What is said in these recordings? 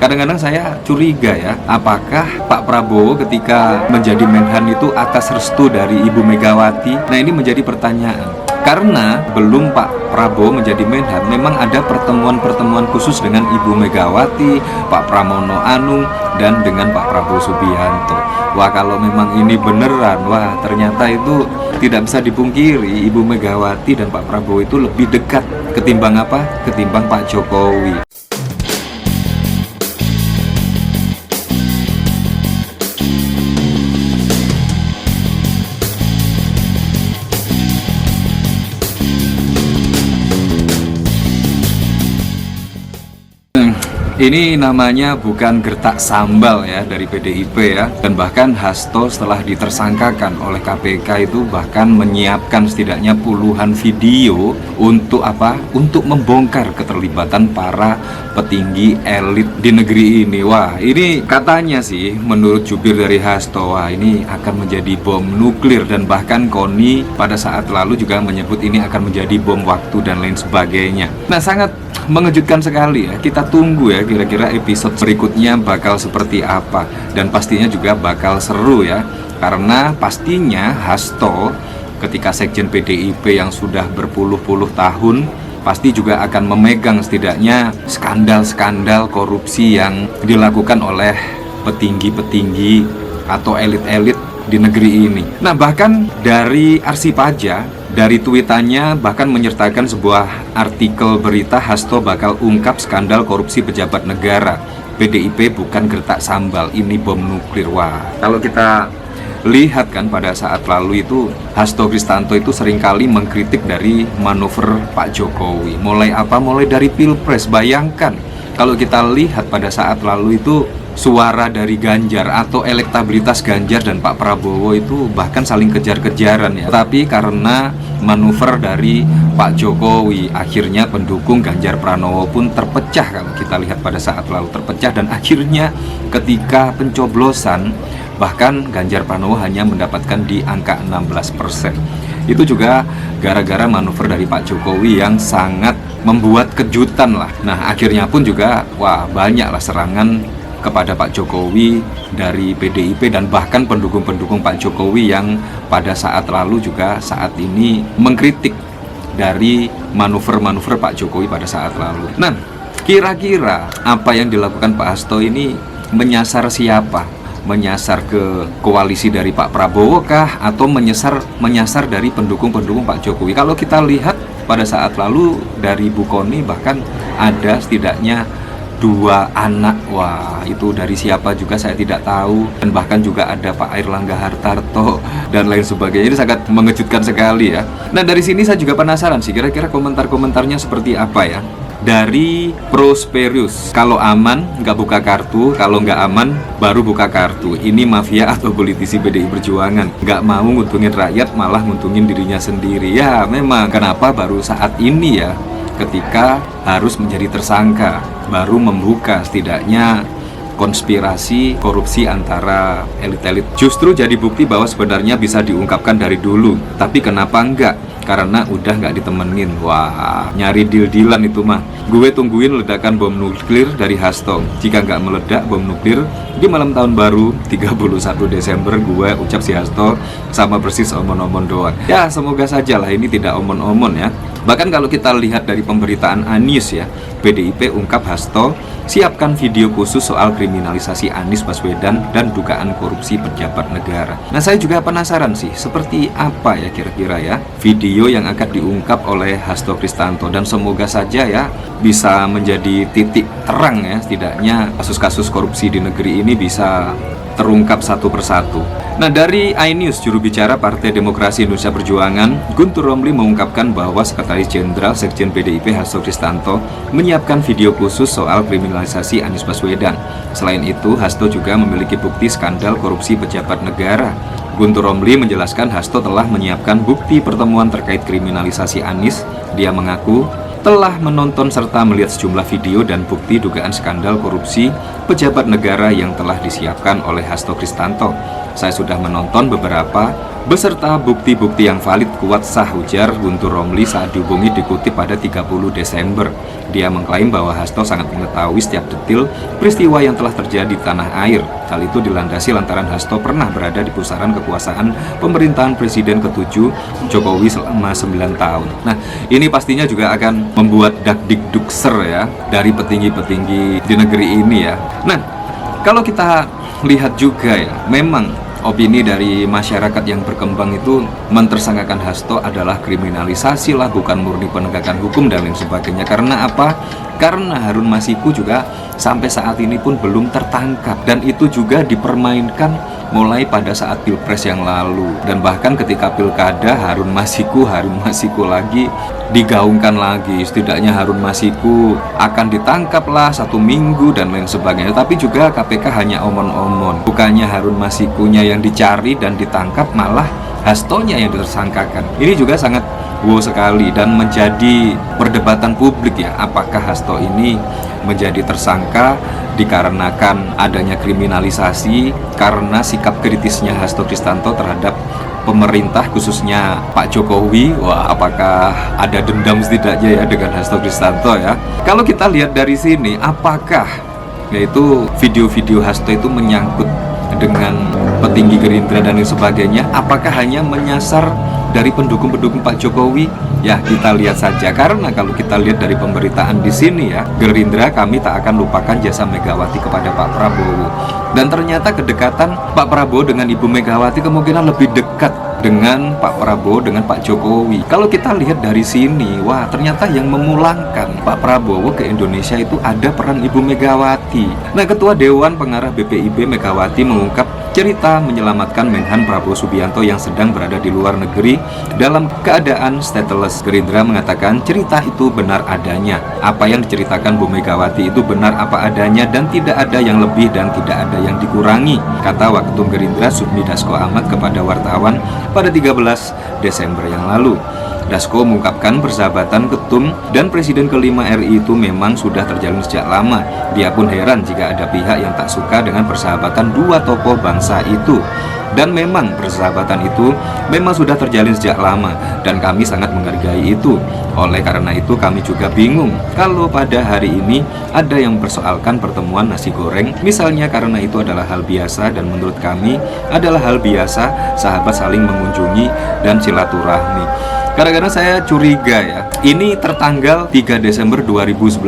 Kadang-kadang saya curiga ya, apakah Pak Prabowo ketika menjadi Menhan itu atas restu dari Ibu Megawati? Nah, ini menjadi pertanyaan. Karena belum Pak Prabowo menjadi Menhan, memang ada pertemuan-pertemuan khusus dengan Ibu Megawati, Pak Pramono Anung, dan dengan Pak Prabowo Subianto. Wah, kalau memang ini beneran, wah ternyata itu tidak bisa dipungkiri, Ibu Megawati dan Pak Prabowo itu lebih dekat ketimbang apa? Ketimbang Pak Jokowi. Ini namanya bukan gertak sambal ya dari PDIP ya. Dan bahkan Hasto setelah ditersangkakan oleh KPK itu bahkan menyiapkan setidaknya puluhan video untuk apa? Untuk membongkar keterlibatan para petinggi elit di negeri ini. Wah, ini katanya sih menurut jubir dari Hasto, wah ini akan menjadi bom nuklir. Dan bahkan Koni pada saat lalu juga menyebut ini akan menjadi bom waktu dan lain sebagainya. Nah, sangat mengejutkan sekali ya. Kita tunggu ya kira-kira episode berikutnya bakal seperti apa, dan pastinya juga bakal seru ya, karena pastinya Hasto ketika sekjen PDIP yang sudah berpuluh-puluh tahun pasti juga akan memegang setidaknya skandal-skandal korupsi yang dilakukan oleh petinggi-petinggi atau elit-elit di negeri ini. Nah, bahkan dari arsip aja, dari tweetannya bahkan menyertakan sebuah artikel berita Hasto bakal ungkap skandal korupsi pejabat negara. PDIP bukan gertak sambal, ini bom nuklir. Wah, kalau kita lihat kan pada saat lalu itu Hasto Kristanto itu seringkali mengkritik dari manuver Pak Jokowi. Mulai apa? Mulai dari Pilpres. Bayangkan kalau kita lihat pada saat lalu itu suara dari Ganjar atau elektabilitas Ganjar dan Pak Prabowo itu bahkan saling kejar-kejaran ya. Tapi karena manuver dari Pak Jokowi, akhirnya pendukung Ganjar Pranowo pun terpecah. Kalau kita lihat pada saat lalu terpecah, dan akhirnya ketika pencoblosan bahkan Ganjar Pranowo hanya mendapatkan di angka 16%. Itu juga gara-gara manuver dari Pak Jokowi yang sangat membuat kejutan lah. Nah, akhirnya pun juga wah banyaklah serangan kepada Pak Jokowi dari PDIP dan bahkan pendukung-pendukung Pak Jokowi yang pada saat lalu juga saat ini mengkritik dari manuver-manuver Pak Jokowi pada saat lalu. Nah, kira-kira apa yang dilakukan Pak Hasto ini menyasar siapa? Menyasar ke koalisi dari Pak Prabowo kah? Atau menyasar dari pendukung-pendukung Pak Jokowi? Kalau kita lihat pada saat lalu dari Bu Koni bahkan ada setidaknya 2 anak. Wah, itu dari siapa juga saya tidak tahu. Dan bahkan juga ada Pak Airlangga Hartarto dan lain sebagainya. Ini sangat mengejutkan sekali ya. Nah, dari sini saya juga penasaran sih kira-kira komentar-komentarnya seperti apa ya. Dari Prosperus, kalau aman nggak buka kartu, kalau nggak aman baru buka kartu. Ini mafia atau politisi PDI Perjuangan, nggak mau nguntungin rakyat malah nguntungin dirinya sendiri. Ya memang, kenapa baru saat ini ya ketika harus menjadi tersangka baru membuka setidaknya konspirasi korupsi antara elit-elit. Justru jadi bukti bahwa sebenarnya bisa diungkapkan dari dulu. Tapi kenapa enggak? Karena udah nggak ditemenin. Wah, nyari deal-dealan itu mah. Gue tungguin ledakan bom nuklir dari Hasto. Jika nggak meledak bom nuklir di malam tahun baru 31 Desember, gue ucap si Hasto sama persis omon-omon doang. Ya, semoga saja lah ini tidak omon-omon ya. Bahkan kalau kita lihat dari pemberitaan Anies ya, PDIP ungkap Hasto siapkan video khusus soal kriminalisasi Anies Baswedan dan dugaan korupsi pejabat negara. Nah, saya juga penasaran sih seperti apa ya kira-kira ya video yang akan diungkap oleh Hasto Kristanto, dan semoga saja ya bisa menjadi titik terang ya, setidaknya kasus-kasus korupsi di negeri ini bisa terungkap satu persatu. Nah, dari iNews, juru bicara Partai Demokrasi Indonesia Perjuangan, Guntur Romli mengungkapkan bahwa Sekretaris Jenderal Sekjen PDIP Hasto Kristanto menyiapkan video khusus soal kriminalisasi Anies Baswedan. Selain itu, Hasto juga memiliki bukti skandal korupsi pejabat negara. Guntur Romli menjelaskan Hasto telah menyiapkan bukti pertemuan terkait kriminalisasi Anies. Dia mengaku telah menonton serta melihat sejumlah video dan bukti dugaan skandal korupsi pejabat negara yang telah disiapkan oleh Hasto Kristanto. Saya sudah menonton beberapa beserta bukti-bukti yang valid, kuat, sah, ujar Guntur Romli saat dihubungi dikutip pada 30 Desember. Dia mengklaim bahwa Hasto sangat mengetahui setiap detil peristiwa yang telah terjadi di tanah air. Hal itu dilandasi lantaran Hasto pernah berada di pusaran kekuasaan pemerintahan Presiden ke-7 Jokowi selama 9 tahun. Nah, ini pastinya juga akan membuat dakdikdukser ya dari petinggi-petinggi di negeri ini ya. Nah, kalau kita lihat juga ya, memang opini dari masyarakat yang berkembang itu mentersangkakan Hasto adalah kriminalisasi lah, bukan murni penegakan hukum dan lain sebagainya. Karena apa? Karena Harun Masiku juga sampai saat ini pun belum tertangkap, dan itu juga dipermainkan mulai pada saat Pilpres yang lalu, dan bahkan ketika Pilkada Harun Masiku lagi digaungkan lagi, setidaknya Harun Masiku akan ditangkap lah 1 minggu dan lain sebagainya. Tapi juga KPK hanya omon-omon, bukannya Harun Masikunya yang dicari dan ditangkap, malah Hastonya yang ditersangkakan. Ini juga sangat wow sekali dan menjadi perdebatan publik ya, apakah Hasto ini menjadi tersangka dikarenakan adanya kriminalisasi karena sikap kritisnya Hasto Kristanto terhadap pemerintah, khususnya Pak Jokowi. Wah, apakah ada dendam setidaknya ya dengan Hasto Kristanto ya? Kalau kita lihat dari sini, apakah yaitu video-video Hasto itu menyangkut dengan petinggi Gerindra dan lain sebagainya, apakah hanya menyasar dari pendukung-pendukung Pak Jokowi? Ya, kita lihat saja. Karena kalau kita lihat dari pemberitaan di sini ya, Gerindra kami tak akan lupakan jasa Megawati kepada Pak Prabowo. Dan ternyata kedekatan Pak Prabowo dengan Ibu Megawati kemungkinan lebih dekat dengan Pak Prabowo dengan Pak Jokowi. Kalau kita lihat dari sini, wah, ternyata yang memulangkan Pak Prabowo ke Indonesia itu ada peran Ibu Megawati. Nah, Ketua Dewan Pengarah BPIB Megawati mengungkap cerita menyelamatkan Menhan Prabowo Subianto yang sedang berada di luar negeri dalam keadaan stateless. Gerindra mengatakan cerita itu benar adanya. Apa yang diceritakan Bu Megawati itu benar apa adanya dan tidak ada yang lebih dan tidak ada yang dikurangi, kata Waketum Gerindra Sufmi Dasko Ahmad kepada wartawan pada 13 Desember yang lalu. Dasko mengungkapkan persahabatan ketum dan Presiden kelima RI itu memang sudah terjalin sejak lama. Dia pun heran jika ada pihak yang tak suka dengan persahabatan dua tokoh bangsa itu. Dan memang persahabatan itu memang sudah terjalin sejak lama dan kami sangat menghargai itu. Oleh karena itu kami juga bingung kalau pada hari ini ada yang mempersoalkan pertemuan nasi goreng misalnya, karena itu adalah hal biasa dan menurut kami adalah hal biasa sahabat saling mengunjungi dan silaturahmi. Kadang-kadang saya curiga ya, ini tertanggal 3 Desember 2019.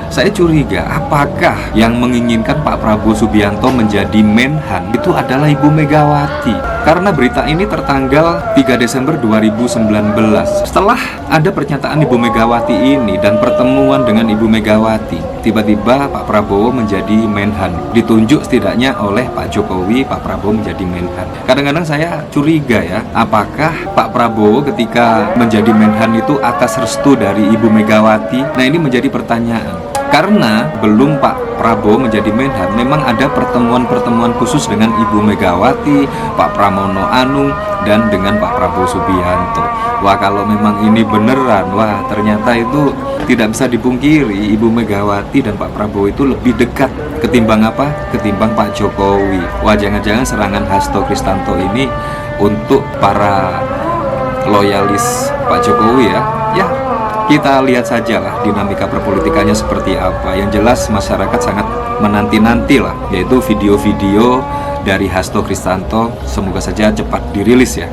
Saya curiga apakah yang menginginkan Pak Prabowo Subianto menjadi Menhan itu adalah Ibu Megawati. Karena berita ini tertanggal 3 Desember 2019. Setelah ada pernyataan Ibu Megawati ini dan pertemuan dengan Ibu Megawati, tiba-tiba Pak Prabowo menjadi Menhan. Ditunjuk setidaknya oleh Pak Jokowi, Pak Prabowo menjadi Menhan. Kadang-kadang saya curiga ya, apakah Pak Prabowo ketika menjadi Menhan itu atas restu dari Ibu Megawati? Nah, ini menjadi pertanyaan. Karena belum Pak Prabowo menjadi Menhan, memang ada pertemuan-pertemuan khusus dengan Ibu Megawati, Pak Pramono Anung, dan dengan Pak Prabowo Subianto. Wah, kalau memang ini beneran, wah, ternyata itu tidak bisa dipungkiri, Ibu Megawati dan Pak Prabowo itu lebih dekat ketimbang apa? Ketimbang Pak Jokowi. Wah, jangan-jangan serangan Hasto Kristanto ini untuk para loyalis Pak Jokowi ya. Ya, kita lihat sajalah dinamika perpolitikannya seperti apa. Yang jelas masyarakat sangat menanti-nanti lah, yaitu video-video dari Hasto Kristanto. Semoga saja cepat dirilis ya.